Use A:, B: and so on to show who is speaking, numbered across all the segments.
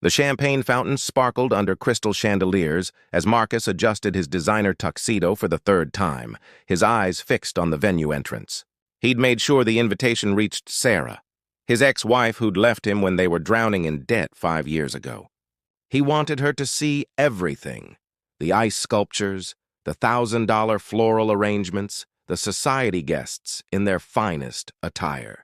A: The champagne fountain sparkled under crystal chandeliers as Marcus adjusted his designer tuxedo for the third time, his eyes fixed on the venue entrance. He'd made sure the invitation reached Sarah, his ex-wife who'd left him when they were drowning in debt 5 years ago. He wanted her to see everything: the ice sculptures, the $1,000 floral arrangements, the society guests in their finest attire.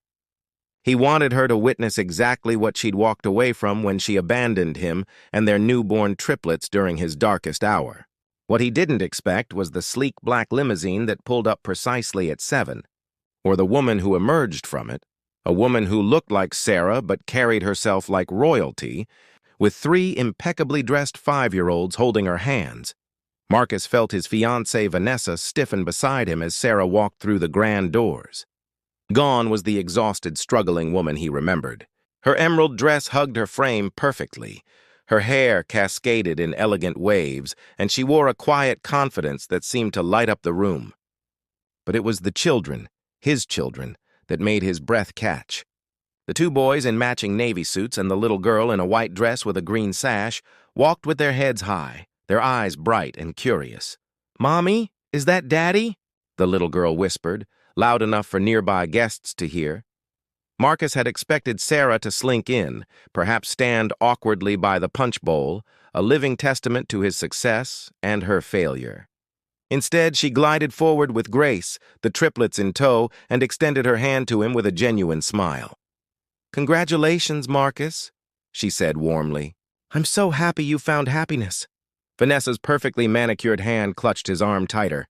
A: He wanted her to witness exactly what she'd walked away from when she abandoned him and their newborn triplets during his darkest hour. What he didn't expect was the sleek black limousine that pulled up precisely at 7, or the woman who emerged from it, a woman who looked like Sarah but carried herself like royalty, with 3 impeccably dressed 5-year-olds holding her hands. Marcus felt his fiancée Vanessa stiffen beside him as Sarah walked through the grand doors. Gone was the exhausted, struggling woman he remembered. Her emerald dress hugged her frame perfectly. Her hair cascaded in elegant waves, and she wore a quiet confidence that seemed to light up the room. But it was the children, his children, that made his breath catch. The 2 boys in matching navy suits and the little girl in a white dress with a green sash walked with their heads high, their eyes bright and curious. "Mommy, is that Daddy?" the little girl whispered, loud enough for nearby guests to hear. Marcus had expected Sarah to slink in, perhaps stand awkwardly by the punch bowl, a living testament to his success and her failure. Instead, she glided forward with grace, the triplets in tow, and extended her hand to him with a genuine smile. "Congratulations, Marcus," she said warmly. "I'm so happy you found happiness." Vanessa's perfectly manicured hand clutched his arm tighter.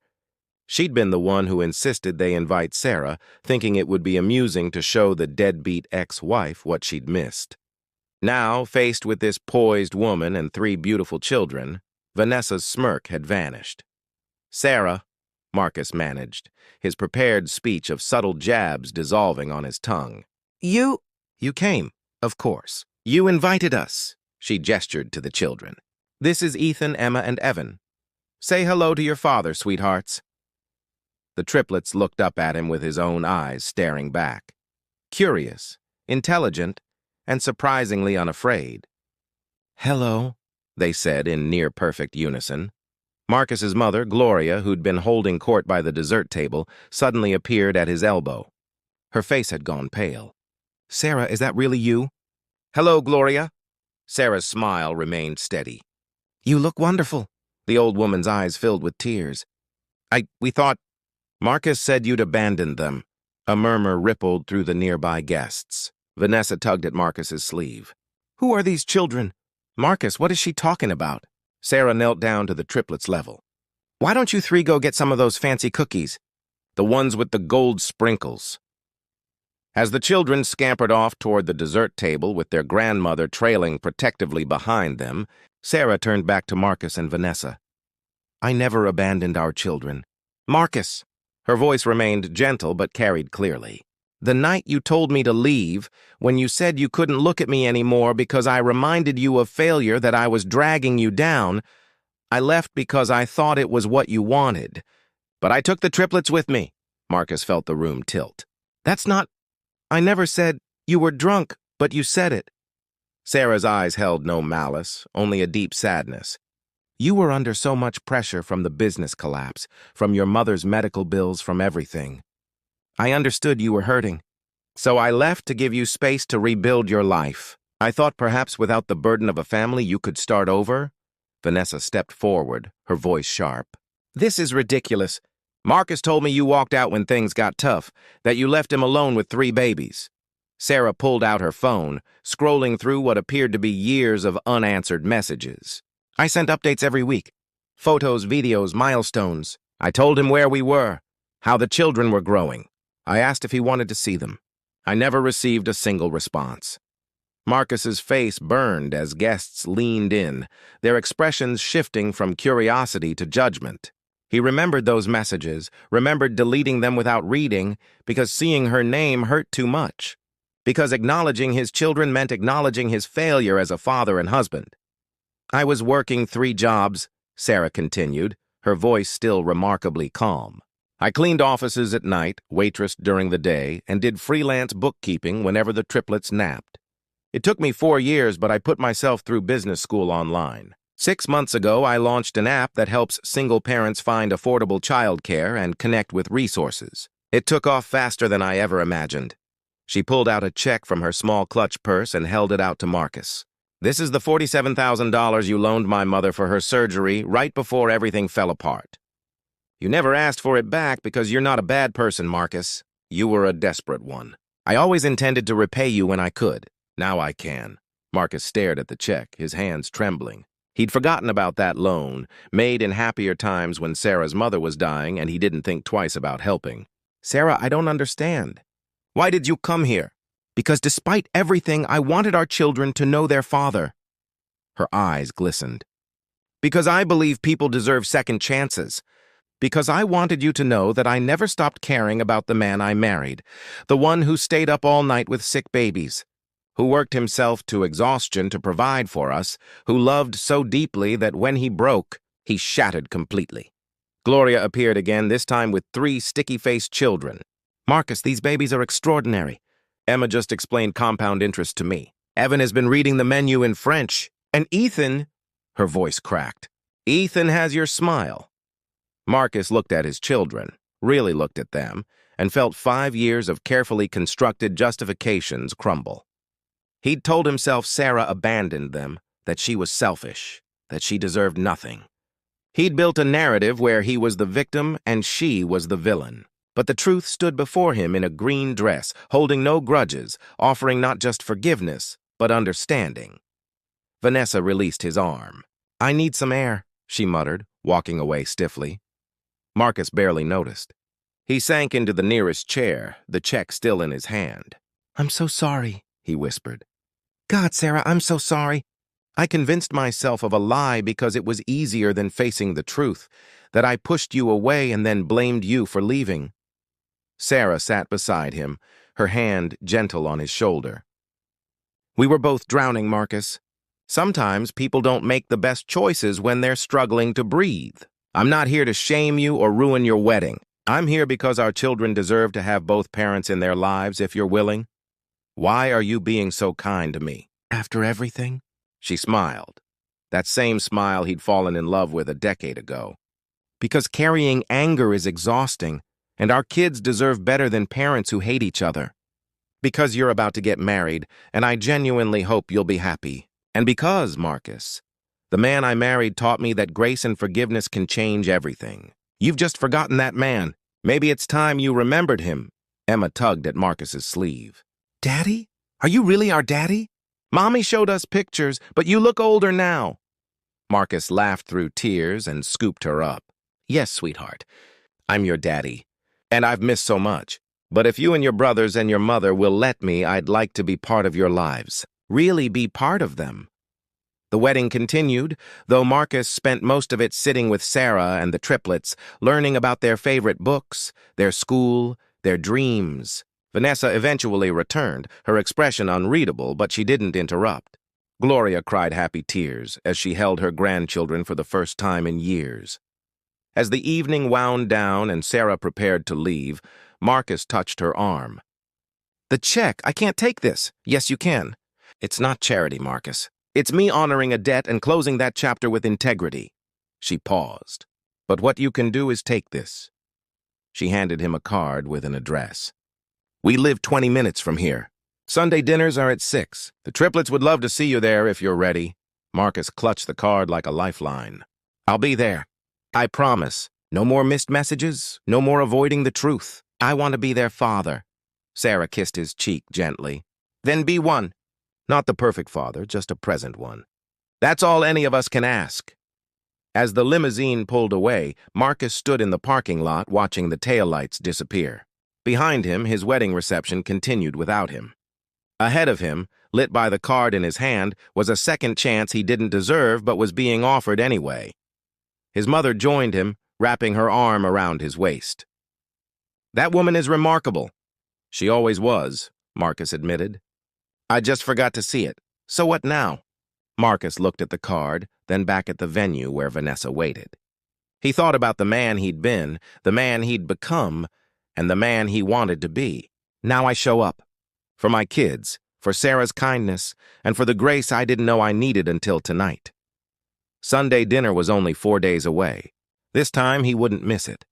A: She'd been the one who insisted they invite Sarah, thinking it would be amusing to show the deadbeat ex-wife what she'd missed. Now, faced with this poised woman and 3 beautiful children, Vanessa's smirk had vanished. "Sarah," Marcus managed, his prepared speech of subtle jabs dissolving on his tongue. You came, of course. You invited us," she gestured to the children. "This is Ethan, Emma, and Evan. Say hello to your father, sweethearts." The triplets looked up at him with his own eyes staring back. Curious, intelligent, and surprisingly unafraid. "Hello," they said in near-perfect unison. Marcus's mother, Gloria, who'd been holding court by the dessert table, suddenly appeared at his elbow. Her face had gone pale. "Sarah, is that really you?" "Hello, Gloria." Sarah's smile remained steady. "You look wonderful." The old woman's eyes filled with tears. We thought—" "Marcus said you'd abandoned them." A murmur rippled through the nearby guests. Vanessa tugged at Marcus's sleeve. "Who are these children?" "Marcus, what is she talking about?" Sarah knelt down to the triplets' level. "Why don't you 3 go get some of those fancy cookies? The ones with the gold sprinkles." As the children scampered off toward the dessert table with their grandmother trailing protectively behind them, Sarah turned back to Marcus and Vanessa. "I never abandoned our children." "Marcus!" Her voice remained gentle but carried clearly. "The night you told me to leave, when you said you couldn't look at me anymore because I reminded you of failure, that I was dragging you down, I left because I thought it was what you wanted. But I took the triplets with me." Marcus felt the room tilt. "That's not— I never said— You were drunk, but you said it." Sarah's eyes held no malice, only a deep sadness. "You were under so much pressure from the business collapse, from your mother's medical bills, from everything. I understood you were hurting. So I left to give you space to rebuild your life. I thought perhaps without the burden of a family you could start over." Vanessa stepped forward, her voice sharp. "This is ridiculous. Marcus told me you walked out when things got tough, that you left him alone with 3 babies. Sarah pulled out her phone, scrolling through what appeared to be years of unanswered messages. "I sent updates every week. Photos, videos, milestones. I told him where we were, how the children were growing. I asked if he wanted to see them. I never received a single response." Marcus's face burned as guests leaned in, their expressions shifting from curiosity to judgment. He remembered those messages, remembered deleting them without reading, because seeing her name hurt too much. Because acknowledging his children meant acknowledging his failure as a father and husband. "I was working 3 jobs, Sarah continued, her voice still remarkably calm. "I cleaned offices at night, waitressed during the day, and did freelance bookkeeping whenever the triplets napped. It took me 4 years, but I put myself through business school online. 6 months ago, I launched an app that helps single parents find affordable childcare and connect with resources. It took off faster than I ever imagined. She pulled out a check from her small clutch purse and held it out to Marcus. This is the $47,000 you loaned my mother for her surgery right before everything fell apart. You never asked for it back because you're not a bad person, Marcus. You were a desperate one. I always intended to repay you when I could. Now I can. Marcus stared at the check, his hands trembling. He'd forgotten about that loan, made in happier times when Sarah's mother was dying, and he didn't think twice about helping. Sarah, I don't understand. Why did you come here? Because despite everything, I wanted our children to know their father. Her eyes glistened. Because I believe people deserve second chances. Because I wanted you to know that I never stopped caring about the man I married, the one who stayed up all night with sick babies, who worked himself to exhaustion to provide for us, who loved so deeply that when he broke, he shattered completely. Gloria appeared again, this time with 3 sticky-faced children. Marcus, these babies are extraordinary. Emma just explained compound interest to me. Evan has been reading the menu in French. And Ethan, her voice cracked. Ethan has your smile. Marcus looked at his children, really looked at them, and felt 5 years of carefully constructed justifications crumble. He'd told himself Sarah abandoned them, that she was selfish, that she deserved nothing. He'd built a narrative where he was the victim and she was the villain. But the truth stood before him in a green dress, holding no grudges, offering not just forgiveness, but understanding. Vanessa released his arm. I need some air, she muttered, walking away stiffly. Marcus barely noticed. He sank into the nearest chair, the check still in his hand. I'm so sorry, he whispered. God, Sarah, I'm so sorry. I convinced myself of a lie because it was easier than facing the truth, that I pushed you away and then blamed you for leaving. Sarah sat beside him, her hand gentle on his shoulder. We were both drowning, Marcus. Sometimes people don't make the best choices when they're struggling to breathe. I'm not here to shame you or ruin your wedding. I'm here because our children deserve to have both parents in their lives if you're willing. Why are you being so kind to me? After everything? She smiled. That same smile he'd fallen in love with a decade ago. Because carrying anger is exhausting, and our kids deserve better than parents who hate each other. Because you're about to get married, and I genuinely hope you'll be happy. And because, Marcus, the man I married taught me that grace and forgiveness can change everything. You've just forgotten that man. Maybe it's time you remembered him. Emma tugged at Marcus's sleeve. Daddy? Are you really our daddy? Mommy showed us pictures, but you look older now. Marcus laughed through tears and scooped her up. Yes, sweetheart, I'm your daddy, and I've missed so much. But if you and your brothers and your mother will let me, I'd like to be part of your lives. Really be part of them. The wedding continued, though Marcus spent most of it sitting with Sarah and the triplets, learning about their favorite books, their school, their dreams. Vanessa eventually returned, her expression unreadable, but she didn't interrupt. Gloria cried happy tears as she held her grandchildren for the first time in years. As the evening wound down and Sarah prepared to leave, Marcus touched her arm. The check, I can't take this. Yes, you can. It's not charity, Marcus. It's me honoring a debt and closing that chapter with integrity. She paused. But what you can do is take this. She handed him a card with an address. We live 20 minutes from here. Sunday dinners are at 6. The triplets would love to see you there if you're ready. Marcus clutched the card like a lifeline. I'll be there. I promise. No more missed messages, no more avoiding the truth. I want to be their father. Sarah kissed his cheek gently. Then be one. Not the perfect father, just a present one. That's all any of us can ask. As the limousine pulled away, Marcus stood in the parking lot watching the taillights disappear. Behind him, his wedding reception continued without him. Ahead of him, lit by the card in his hand, was a second chance he didn't deserve but was being offered anyway. His mother joined him, wrapping her arm around his waist. That woman is remarkable. She always was, Marcus admitted. I just forgot to see it. So what now? Marcus looked at the card, then back at the venue where Vanessa waited. He thought about the man he'd been, the man he'd become, and the man he wanted to be. Now I show up. For my kids, for Sarah's kindness, and for the grace I didn't know I needed until tonight. Sunday dinner was only 4 days away. This time he wouldn't miss it.